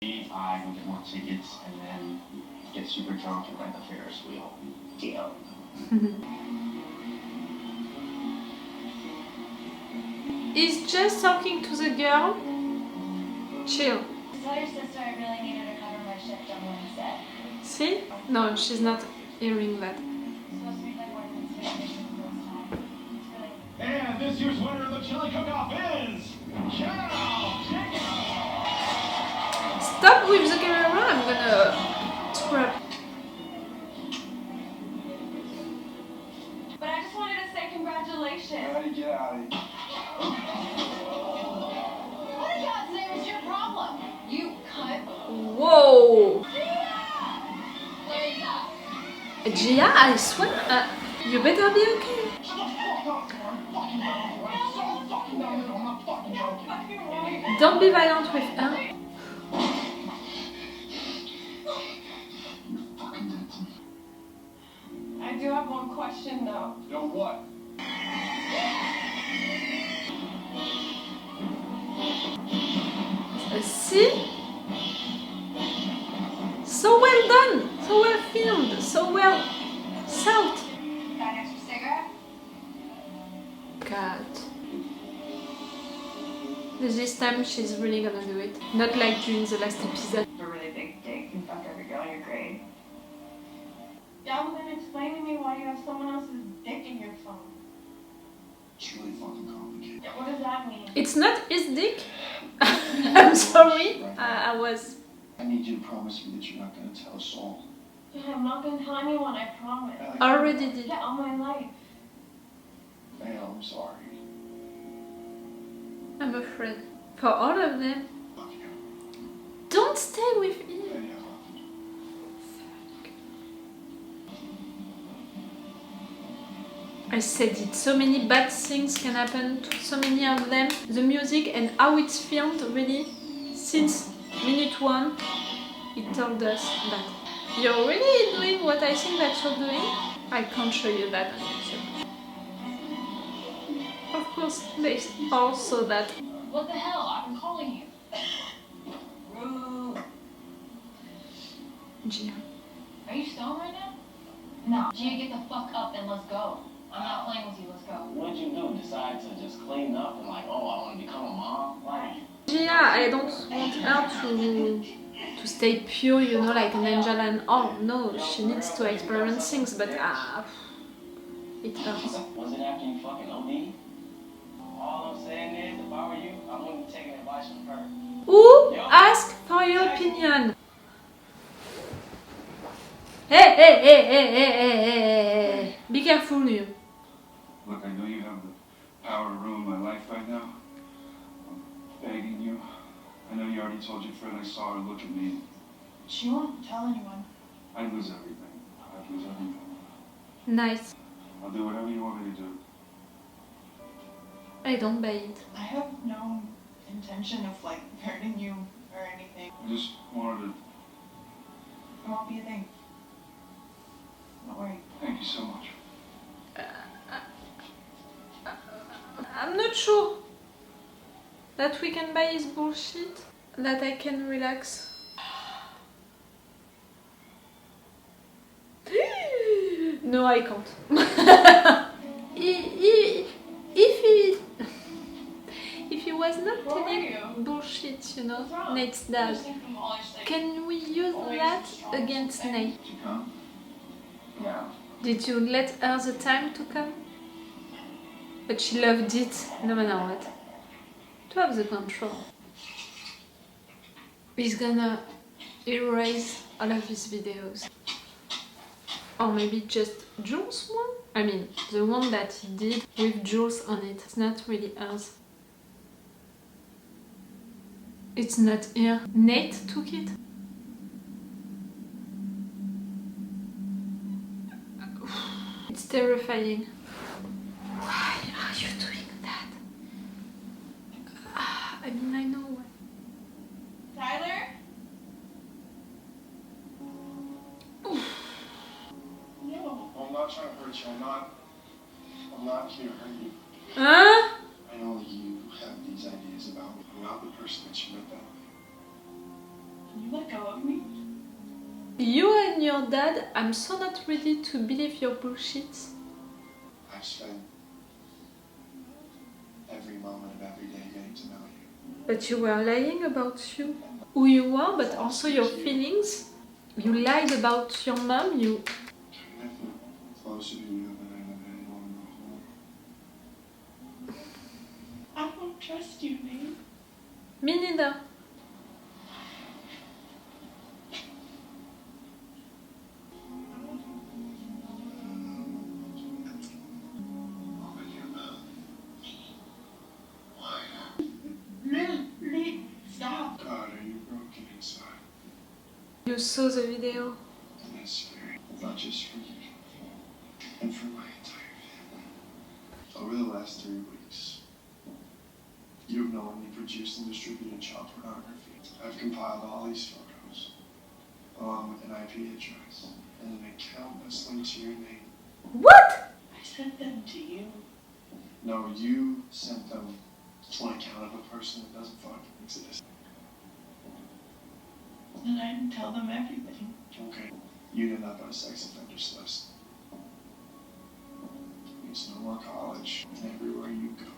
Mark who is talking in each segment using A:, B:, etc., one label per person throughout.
A: I go get more tickets and then get super drunk and ride the Ferris wheel. Deal.
B: He's just talking to the girl. Chill.
C: Tell your sister I really need her to cover my shift on Wednesday.
B: See? No, she's not hearing that.
C: It's supposed to be like working vacation for this time. It's really...
A: And this year's winner of the chili cook-off is... Carol Jenkins!
B: Stop with the camera, I'm gonna scrap.
C: But I just wanted to say congratulations.
A: Ready, get out of here.
C: What in God's name is your problem? You cut.
B: Whoa!
C: Lisa!
B: Gia, I swear, you better be okay.
A: Shut the fuck up, Karen. Fucking no, I'm so fucking no, I'm not fucking joking.
B: Don't be violent with her.
C: I do have one question though.
A: No what?
B: See? So well done, so well filmed, so well sound.
C: Got an extra cigarette?
B: God. This time she's really gonna do it. Not like during the last episode.
C: A really big dick and fuck every girl in your grade. Yeah, well then explain to me why you have someone else's dick in your phone.
A: It's really fucking complicated.
C: Yeah, what does that mean?
B: It's not his dick. I'm sorry. I was.
A: I need you to promise me that you're not going to tell Saul.
C: Yeah, I'm not gonna tell anyone, I promise.
B: Already did.
C: Yeah, all my life.
A: Ma'am, I'm sorry.
B: I'm afraid. For all of them.
A: Fuck you.
B: Don't stay with him.
A: Yeah, yeah, fuck you.
B: I said it. So many bad things can happen to so many of them. The music and how it's filmed, really, since minute 1, it told us that you're really doing what I think that you're doing. I can't show you that on YouTube. Of course, there's also that.
C: What the hell? I've been calling you. Rude.
B: Gia.
C: Are you stoned right now? No. Gia, get the fuck up and let's go. I'm not playing with you, let's go.
A: What did you do? Decide to just clean up and like, oh, I want to become a mom? Why?
B: Gia, I don't want her to stay pure, you know, like an angel and all. No, she needs to experiment things, but it hurts.
A: Was it after you fucking OD? All I'm saying is, if I were you, I wouldn't be taking advice from her.
B: Who ask for your opinion? Hey, be careful, you.
D: Look, I know you have the power to ruin my life right now. I'm begging you. I know you already told your friend I saw her look at me.
C: She won't tell anyone.
D: I'd lose everything. I'd lose everything.
B: Nice.
D: I'll do whatever you want me to do.
B: I don't buy it.
E: I have no intention of like hurting you or anything.
D: I just wanted to
E: It won't be a thing. Don't worry.
D: thank you so much.
B: I'm not sure that we can buy his bullshit, that I can relax. No, I can't. If he was not
C: Where were
B: telling
C: you?
B: bullshit, you know,
C: What's wrong?
B: Nate's dad, can we use that against Nate?
D: Did you come?
A: Yeah.
B: Did you let her the time to come? But she loved it, no matter what. To have the control. He's gonna erase all of his videos. Or maybe just Jules' one? I mean, the one that he did with Jules on it. It's not really ours. It's not here. Nate took it. It's terrifying. Why are you doing that? I mean, I know why.
C: Tyler?
A: No, I'm not trying to hurt you. I'm not here to hurt you.
B: Huh?
A: I know that you have these ideas about me. I'm not the person that you met that.
C: You let go of me?
B: You and your dad, I'm so not ready to believe your bullshit.
D: I've spent every moment of every day getting to know you.
B: But you were lying about you. Who you are, but also your feelings. You lied about your mom, you...
D: I'm never closer to you than I am anyone before.
C: I don't trust you, Nate.
B: Me neither.
C: Nate, stop.
D: God, are you broken inside?
B: You saw the video.
D: And that's scary. Not just for you, and for my entire family. Over the last 3 weeks, you've knowingly produced and distributed child pornography. I've compiled all these photos, along with an IP address, and an account that's linked to your name.
B: What?
C: I sent them to you.
D: No, you sent them to an account of a person that doesn't fucking exist.
C: And I didn't tell them everything.
D: Okay. You end up on a sex offenders list. It's no more college, and everywhere you go,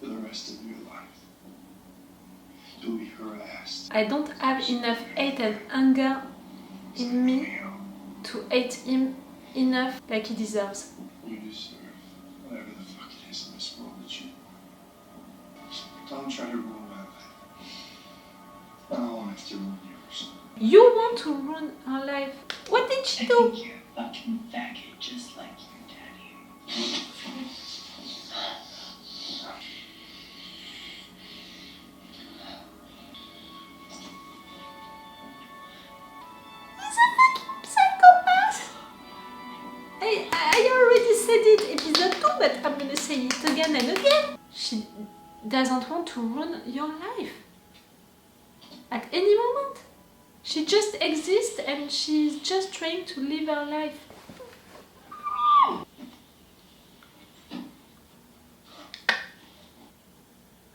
D: for the rest of your life, you'll be harassed.
B: I don't have enough hate and anger in me to hate him enough like he deserves.
D: You deserve whatever the fuck it is in this world that you want. Don't try to ruin my life. I don't want it to ruin yours.
B: You want to ruin her life. What did she
C: I
B: do?
C: think you're a fucking faggot just like your daddy.
B: He's a fucking psychopath! I already said it episode 2, but I'm gonna say it again and again. She doesn't want to ruin your life. At any moment. She just exists and she's just trying to live her life.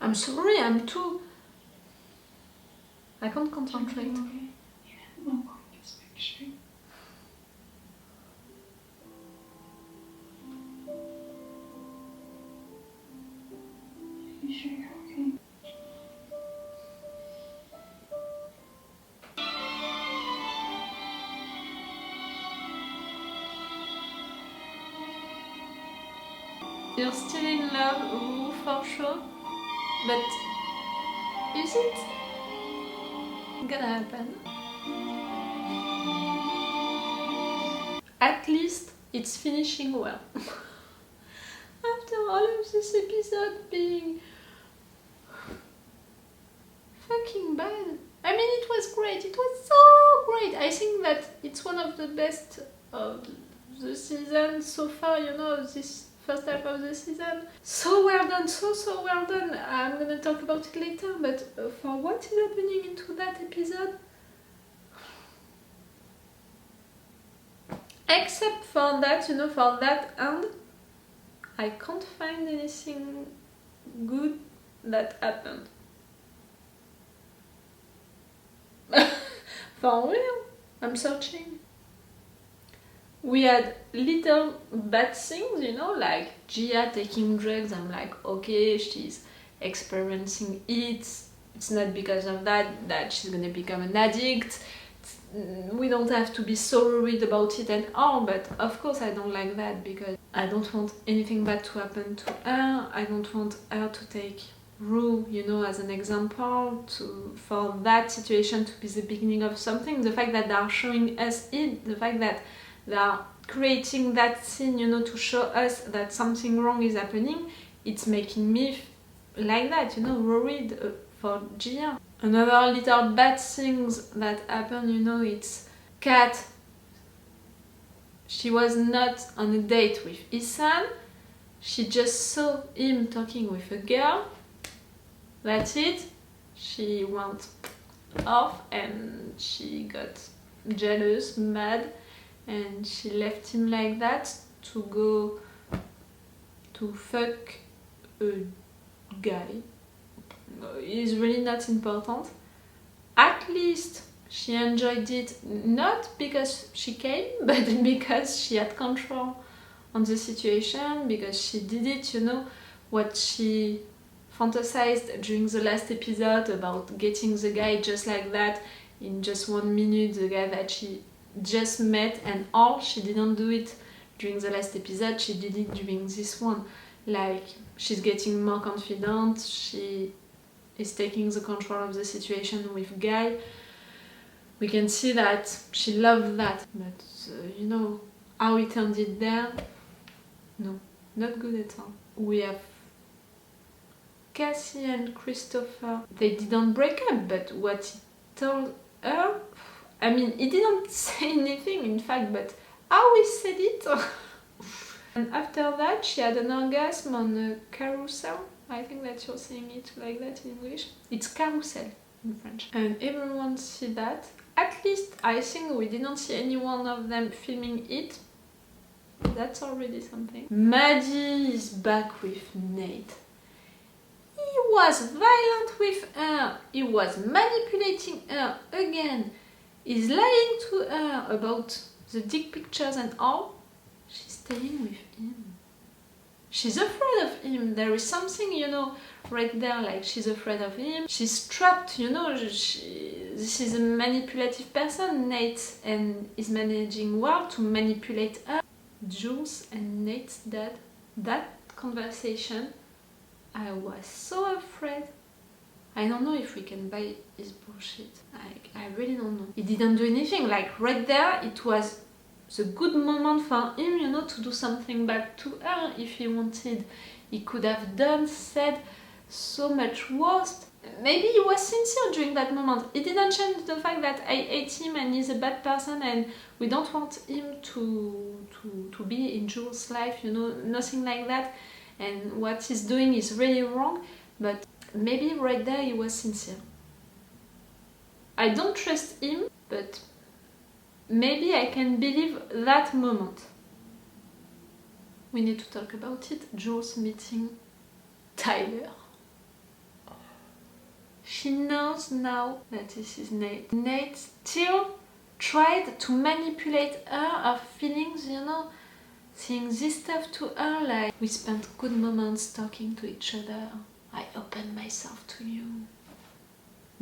B: I'm sorry, I'm too... I can't concentrate.
C: Okay. You didn't look like this picture. You sure you're okay?
B: You're still in love, Rue, for sure. But is it gonna happen? At least it's finishing well. After all of this episode being fucking bad. I mean, it was great. It was so great. I think that it's one of the best of the season so far, you know, this first half of the season. So well done, so well done. I'm gonna talk about it later, but for what is happening into that episode, except for that, you know, for that end, I can't find anything good that happened. For real, I'm searching. We had little bad things, you know, like Gia taking drugs. I'm like, okay, she's experiencing it. It's not because of that she's gonna become an addict. We don't have to be so worried about it and all, but of course I don't like that because I don't want anything bad to happen to her. I don't want her to take Rue, you know, as an example, for that situation to be the beginning of something. The fact that they are showing us it, the fact that they are creating that scene, you know, to show us that something wrong is happening, it's making me like that, you know, worried for Gia. Another little bad things that happen, you know, it's Kat. She was not on a date with Ethan. She just saw him talking with a girl. That's it. She went off and she got jealous, mad, and she left him like that to go to fuck a guy. He's really not important. at least she enjoyed it, not because she came, but because she had control on the situation, because she did it, you know, what she fantasized during the last episode about getting the guy just like that in just 1 minute, the guy that she just met, and all. She didn't do it during the last episode, she did it during this one. Like, she's getting more confident, she is taking the control of the situation with Guy. We can see that she loved that, but you know, how it ended there, no, not good at all. We have Cassie and Christopher. They didn't break up, but what he told her, I mean, he didn't say anything in fact, but how he said it. And after that, she had an orgasm on a carousel. I think that you're saying it like that in English. It's carousel in French. And everyone see that. At least I think we didn't see any one of them filming it. That's already something. Maddie is back with Nate. He was violent with her. He was manipulating her again. He's lying to her about the dick pictures and all. She's staying with him. She's afraid of him. There is something, you know, right there, like she's afraid of him. She's trapped, you know. This is a manipulative person, Nate, and is managing well to manipulate her. Jules and Nate's dad, that conversation, I was so afraid. I don't know if we can buy his bullshit. I really don't know. He didn't do anything. Like right there, it was the good moment for him, you know, to do something bad to her if he wanted. He could have done, said so much worse. Maybe he was sincere during that moment. It didn't change the fact that I hate him and he's a bad person and we don't want him to be in Jules' life, you know, nothing like that. And what he's doing is really wrong, but maybe right there he was sincere. I don't trust him, but maybe I can believe that moment. We need to talk about it. Jules meeting Tyler. She knows now that this is Nate. Nate still tried to manipulate her feelings, you know, saying this stuff to her, like, we spent good moments talking to each other. I opened myself to you.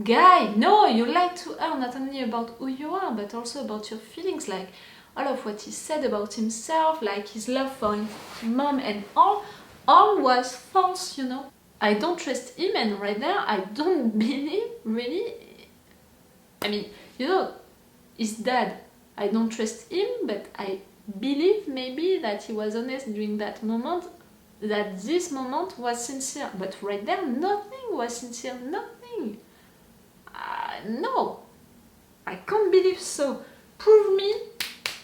B: Guy, no, you lied to her not only about who you are, but also about your feelings, like all of what he said about himself, like his love for his mom and all was false, you know. I don't trust him, and right there, I don't believe, really. I mean, you know, his dad, I don't trust him, but I believe maybe that he was honest during that moment, that this moment was sincere. But right there, nothing was sincere, nothing. No, I can't believe so. Prove me,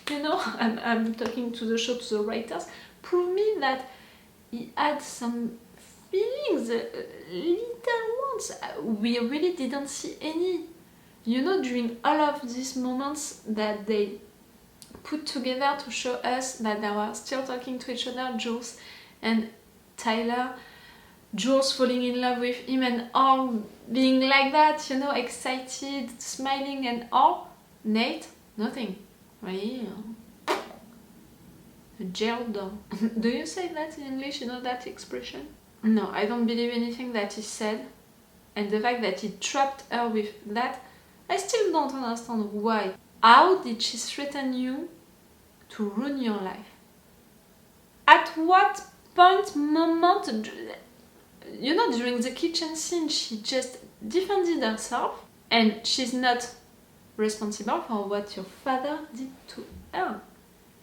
B: you know, I'm talking to the show, to the writers, prove me that he had some feelings, little ones. We really didn't see any. You know, during all of these moments that they put together to show us that they were still talking to each other, Jules and Tyler, Jules falling in love with him and all being like that, you know, excited, smiling and all. Nate, nothing. Really, a jail door. Do you say that in English, you know that expression? No, I don't believe anything that he said. And the fact that he trapped her with that, I still don't understand why. How did she threaten you to ruin your life? At what point, moment, you know, during the kitchen scene, she just defended herself, and she's not responsible for what your father did to her.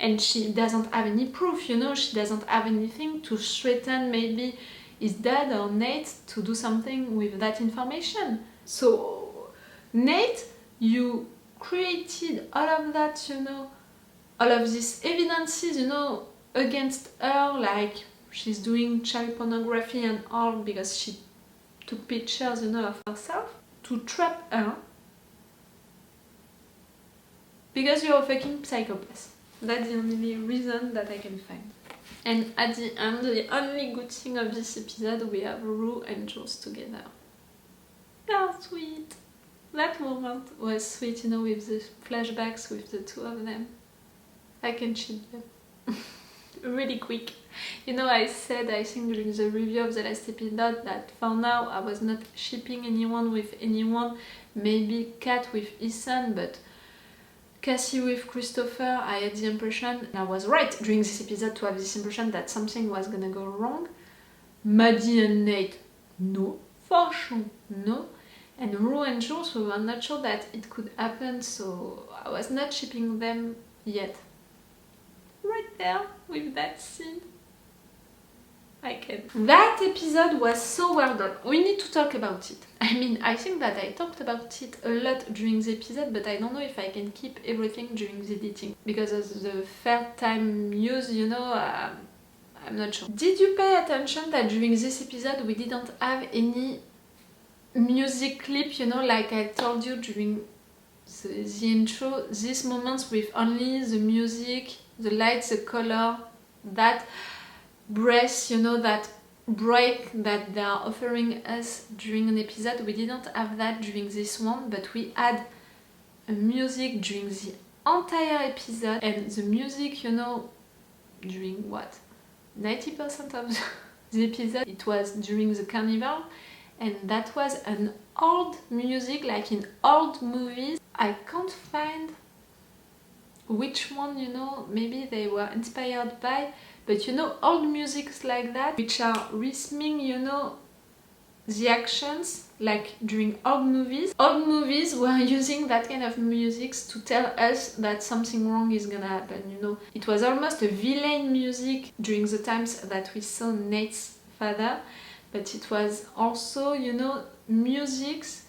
B: And she doesn't have any proof, you know, she doesn't have anything to threaten maybe his dad or Nate to do something with that information. So, Nate, you created all of that, you know, all of these evidences, you know, against her, like she's doing child pornography and all because she took pictures, you know, of herself to trap her. Because you're a fucking psychopath. That's the only reason that I can find. And at the end, the only good thing of this episode, we have Rue and Jules together. They are sweet. That moment was sweet, you know, with the flashbacks with the two of them. I can ship them. Really quick. You know, I said, I think during the review of the last episode, that for now I was not shipping anyone with anyone. Maybe Kat with Ethan, but Cassie with Christopher, I had the impression, and I was right during this episode to have this impression that something was gonna go wrong. Maddie and Nate, no. For sure, no. And Rue and Jules, we were not sure that it could happen, so I was not shipping them yet. Right there, with that scene. I can. That episode was so well done. We need to talk about it. I mean, I think that I talked about it a lot during the episode, but I don't know if I can keep everything during the editing. Because of the fair time use, you know, I'm not sure. Did you pay attention that during this episode we didn't have any music clip, you know, like I told you during the intro, these moments with only the music, the lights, the color, that breath, you know, that break that they are offering us during an episode. We didn't have that during this one, but we had a music during the entire episode, and the music, you know, during what? 90% of the episode, it was during the carnival, and that was an old music, like in old movies. I can't find which one, you know, maybe they were inspired by, but you know, old musics like that, which are rhythming, you know, the actions, like during old movies. Old movies were using that kind of music to tell us that something wrong is gonna happen, you know. It was almost a villain music during the times that we saw Nate's father, but it was also, you know, musics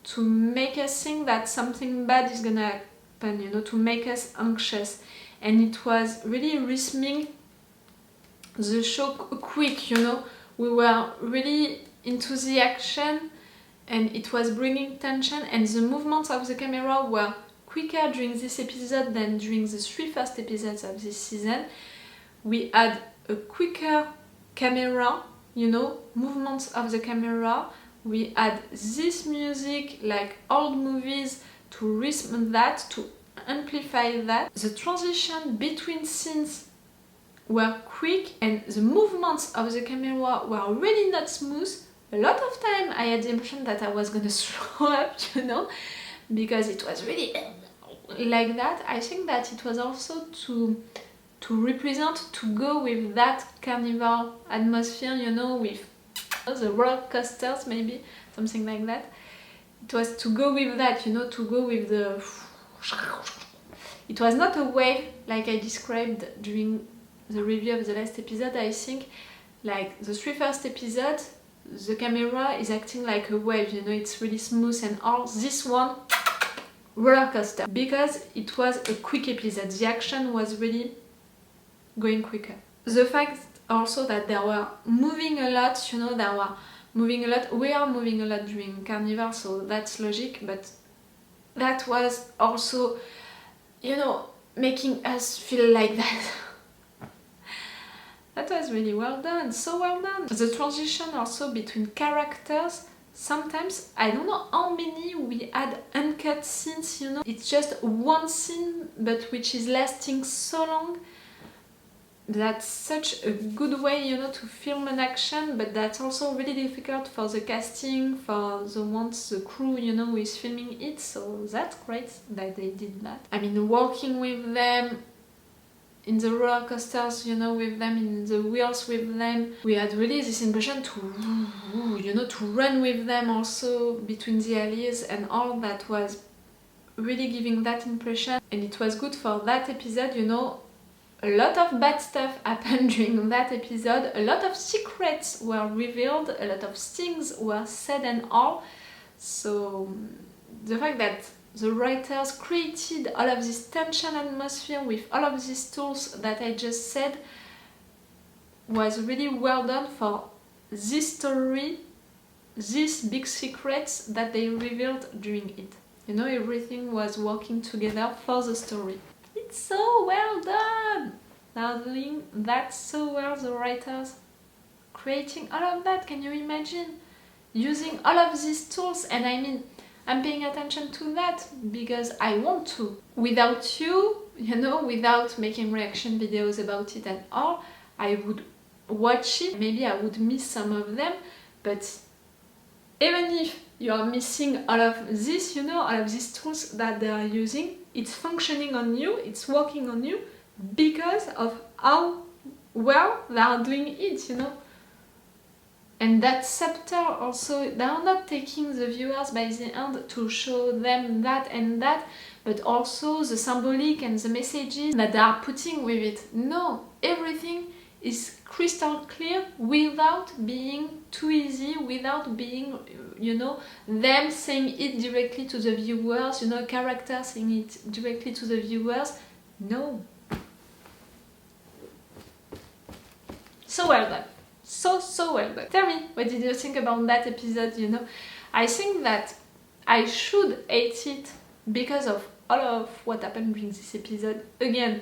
B: to make us think that something bad is gonna happen, you know, to make us anxious. And it was really rhythming the show quick, you know. We were really into the action, and it was bringing tension, and the movements of the camera were quicker during this episode than during the 3 first episodes of this season. We had a quicker camera, you know, movements of the camera. We had this music like old movies to rhythm that, to amplify that. The transition between scenes were quick, and the movements of the camera were really not smooth. A lot of time I had the impression that I was gonna throw up, you know, because it was really like that. I think that it was also to represent, to go with that carnival atmosphere, you know, with the roller coasters, maybe, something like that. It was to go with that, you know, to go with the... It was not a wave like I described during the review of the last episode. I think, like, the 3 first episodes, the camera is acting like a wave, you know, it's really smooth, and all. This one, roller coaster, because it was a quick episode. The action was really going quicker. The fact also that they were moving a lot, you know, they were moving a lot. We are moving a lot during Carnival, so that's logic, but that was also, you know, making us feel like that. That was really well done, so well done. The transition also between characters, sometimes, I don't know how many we had uncut scenes, you know. It's just one scene, but which is lasting so long. That's such a good way, you know, to film an action, but that's also really difficult for the casting, for the crew, you know, who is filming it, so that's great that they did that. I mean, walking with them in the roller coasters, you know, with them, in the wheels with them, we had really this impression to, you know, to run with them also between the alleys, and all that was really giving that impression, and it was good for that episode, you know. A lot of bad stuff happened during that episode, a lot of secrets were revealed, a lot of things were said and all, so the fact that the writers created all of this tension atmosphere with all of these tools that I just said was really well done for this story, these big secrets that they revealed during it. You know, everything was working together for the story. It's so well done! They are doing that so well, the writers. Creating all of that, can you imagine? Using all of these tools, and I mean, I'm paying attention to that because I want to. Without you, you know, without making reaction videos about it and all, I would watch it, maybe I would miss some of them, but even if you are missing all of this, you know, all of these tools that they are using, it's functioning on you, it's working on you because of how well they are doing it, you know. And that subtle also, they are not taking the viewers by the end to show them that and that, but also the symbolic and the messages that they are putting with it. No, everything is crystal clear without being too easy, without being, you know, them saying it directly to the viewers, you know, characters saying it directly to the viewers. No. So well done. So well done. Tell me, what did you think about that episode, you know? I think that I should hate it because of all of what happened during this episode. Again,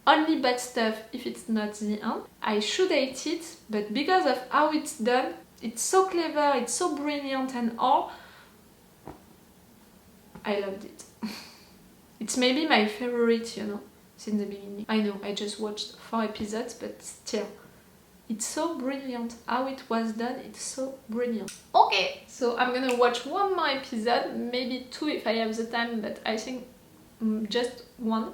B: only bad stuff if it's not the end. I should hate it, but because of how it's done, it's so clever, it's so brilliant and all, I loved it. It's maybe my favorite, you know, since the beginning. I know, I just watched 4 episodes, but still. It's so brilliant. How it was done, it's so brilliant. Okay, so I'm gonna watch one more episode, maybe 2 if I have the time, but I think just 1.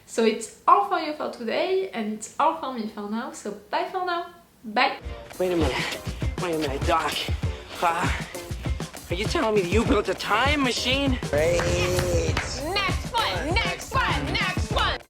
B: So it's all for you for today, and it's all for me for now, so bye for now. Bye!
F: Wait a minute, Doc. Are you telling me that you built a time machine?
G: Crazy.